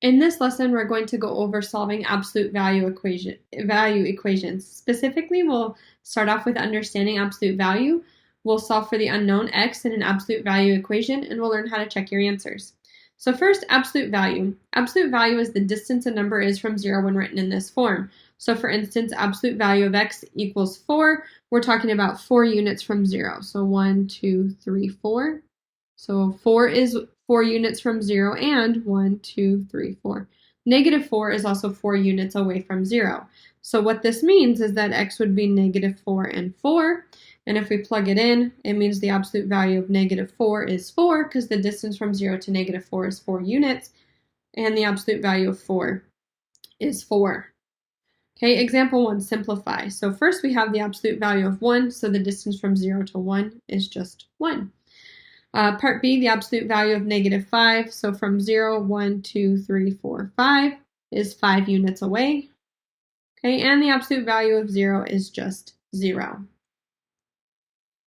In this lesson, we're going to go over solving absolute value equations. Specifically, we'll start off with understanding absolute value. We'll solve for the unknown x in an absolute value equation, and we'll learn how to check your answers. So first, absolute value. Absolute value is the distance a number is from 0 when written in this form. So for instance, absolute value of x equals 4. We're talking about 4 units from 0. So 1, 2, 3, 4. So 4 is 4 units from 0, and 1, 2, 3, 4. Negative 4 is also 4 units away from 0. So what this means is that x would be negative 4 and 4. And if we plug it in, it means the absolute value of negative 4 is 4, because the distance from 0 to negative 4 is 4 units. And the absolute value of 4 is 4. Okay, example 1, simplify. So first we have the absolute value of 1, so the distance from 0 to 1 is just 1. Part B, the absolute value of negative 5. So from 0, 1, 2, 3, 4, 5 is 5 units away. Okay, and the absolute value of 0 is just 0.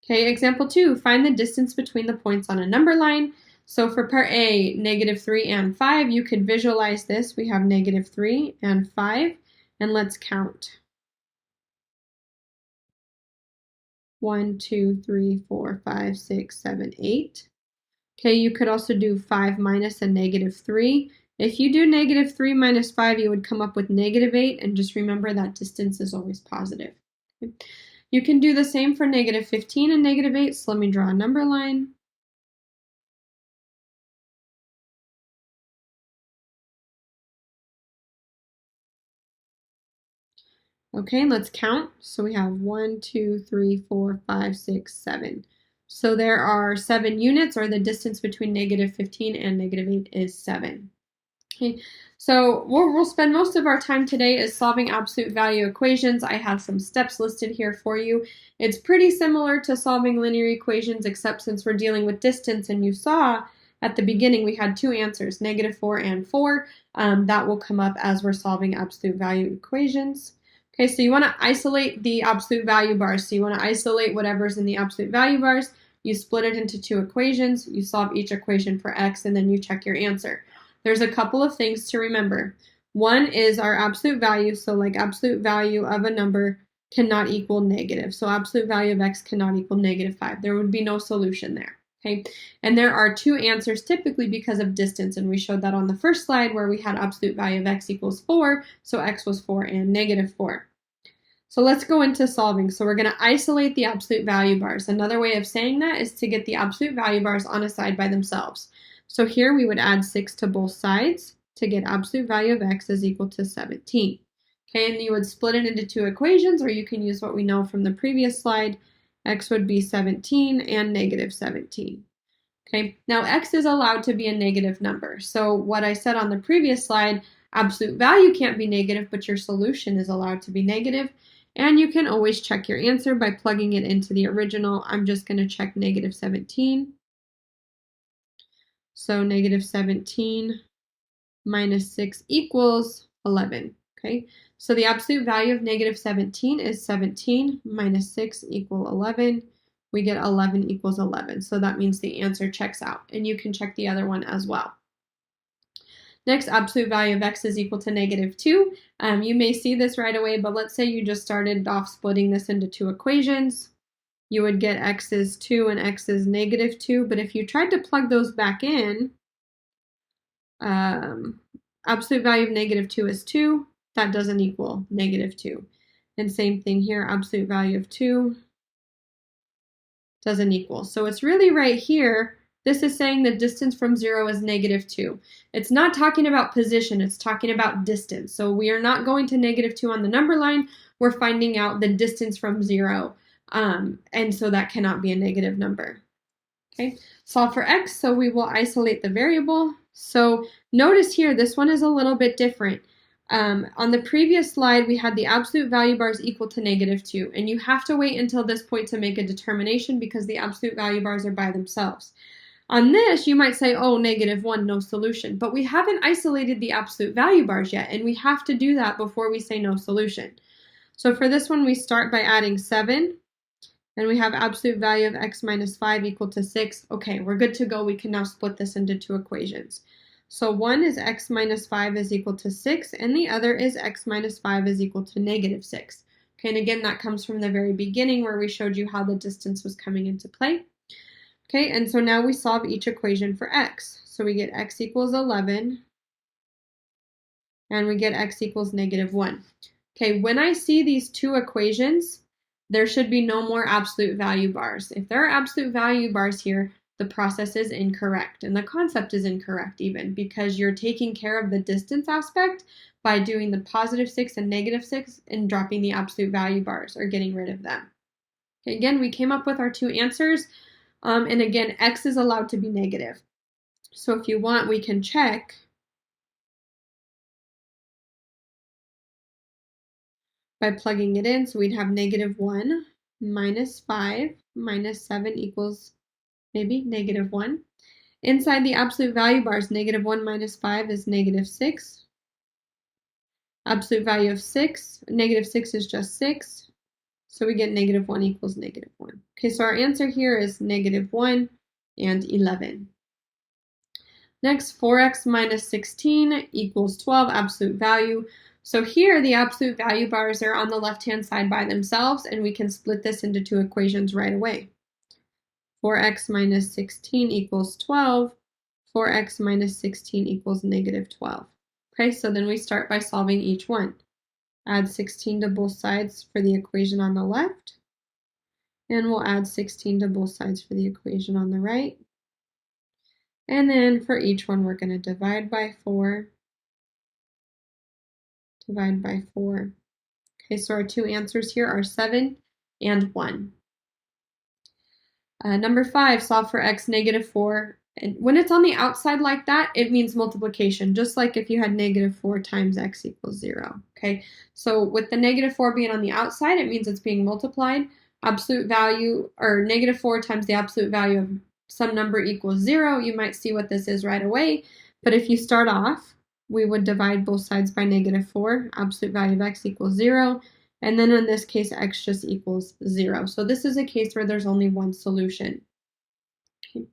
Okay, example 2, find the distance between the points on a number line. So for part A, negative 3 and 5, you could visualize this. We have negative 3 and 5, and let's count. 1, 2, 3, 4, 5, 6, 7, 8. Okay, you could also do 5 minus a negative 3. If you do negative 3 minus 5, you would come up with negative 8, and just remember that distance is always positive. Okay. You can do the same for negative 15 and negative 8, so let me draw a number line. Okay, let's count. So we have 1, 2, 3, 4, 5, 6, 7. So there are 7 units, or the distance between negative 15 and negative 8 is 7. Okay, so we'll spend most of our time today is solving absolute value equations. I have some steps listed here for you. It's pretty similar to solving linear equations, except since we're dealing with distance, and you saw at the beginning we had 2 answers, negative 4 and 4. That will come up as we're solving absolute value equations. Okay, so you want to isolate the absolute value bars. So you want to isolate whatever's in the absolute value bars. You split it into 2 equations. You solve each equation for x, and then you check your answer. There's a couple of things to remember. One is our absolute value. So like absolute value of a number cannot equal negative. So absolute value of x cannot equal negative 5. There would be no solution there. Okay, and there are 2 answers typically because of distance, and we showed that on the first slide where we had absolute value of x equals 4, so x was 4 and negative 4. So let's go into solving. So we're going to isolate the absolute value bars. Another way of saying that is to get the absolute value bars on a side by themselves. So here we would add 6 to both sides to get absolute value of x is equal to 17. Okay, and you would split it into 2 equations, or you can use what we know from the previous slide. X would be 17 and negative 17. Okay, now x is allowed to be a negative number. So what I said on the previous slide, absolute value can't be negative, but your solution is allowed to be negative. And you can always check your answer by plugging it into the original. I'm just going to check negative 17. So negative 17 minus 6 equals 11. Okay, so the absolute value of negative 17 is 17 minus 6 equal 11. We get 11 equals 11. So that means the answer checks out. And you can check the other one as well. Next, absolute value of x is equal to negative 2. You may see this right away, but let's say you just started off splitting this into 2 equations. You would get x is 2 and x is negative 2. But if you tried to plug those back in, absolute value of negative 2 is 2. That doesn't equal negative 2. And same thing here, absolute value of 2 doesn't equal. So it's really right here. This is saying the distance from 0 is negative 2. It's not talking about position, it's talking about distance. So we are not going to negative 2 on the number line. We're finding out the distance from 0. And so that cannot be a negative number. Okay, solve for x, so we will isolate the variable. So notice here, this one is a little bit different. On the previous slide, we had the absolute value bars equal to negative 2, and you have to wait until this point to make a determination because the absolute value bars are by themselves. On this, you might say, oh, negative 1, no solution, but we haven't isolated the absolute value bars yet, and we have to do that before we say no solution. So for this one, we start by adding 7, and we have absolute value of x minus 5 equal to 6. Okay, we're good to go. We can now split this into 2 equations. So one is x minus 5 is equal to 6, and the other is x minus 5 is equal to negative 6. Okay, and again, that comes from the very beginning where we showed you how the distance was coming into play. Okay, and so now we solve each equation for x. So we get x equals 11, and we get x equals negative 1. Okay, when I see these two equations, there should be no more absolute value bars. If there are absolute value bars here, the process is incorrect, and the concept is incorrect even, because you're taking care of the distance aspect by doing the positive 6 and negative 6 and dropping the absolute value bars or getting rid of them. Okay, again, we came up with our two answers, and again, x is allowed to be negative. So if you want, we can check by plugging it in. So we'd have negative 1 minus 5 minus 7 equals maybe negative 1. Inside the absolute value bars, negative 1 minus 5 is negative 6. Absolute value of 6, negative 6 is just 6. So we get negative 1 equals negative 1. Okay, so our answer here is negative 1 and 11. Next, 4x minus 16 equals 12, absolute value. So here, the absolute value bars are on the left-hand side by themselves, and we can split this into two equations right away. 4x minus 16 equals 12. 4x minus 16 equals negative 12. Okay, so then we start by solving each one. Add 16 to both sides for the equation on the left, and we'll add 16 to both sides for the equation on the right. And then for each one, we're going to divide by 4. Divide by 4. Okay, so our two answers here are 7 and 1. Number 5, solve for x negative 4. And when it's on the outside like that, it means multiplication, just like if you had negative 4 times x equals 0. Okay, so with the negative 4 being on the outside, it means it's being multiplied. Absolute value, or negative 4 times the absolute value of some number equals 0. You might see what this is right away. But if you start off, we would divide both sides by negative 4. Absolute value of x equals 0. And then in this case, x just equals 0. So this is a case where there's only one solution. Okay.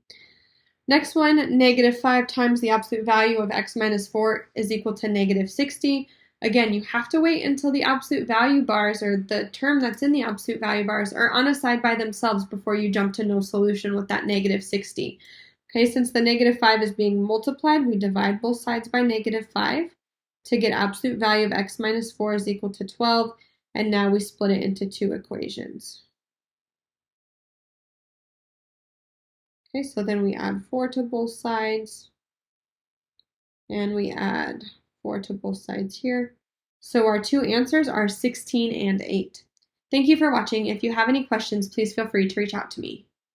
Next one, negative 5 times the absolute value of x minus 4 is equal to negative 60. Again, you have to wait until the absolute value bars, or the term that's in the absolute value bars, are on a side by themselves before you jump to no solution with that negative 60. Okay, since the negative 5 is being multiplied, we divide both sides by negative 5 to get absolute value of x minus 4 is equal to 12, and now we split it into two equations. Okay, so then we add 4 to both sides, and we add 4 to both sides here. So our two answers are 16 and 8. Thank you for watching. If you have any questions, please feel free to reach out to me.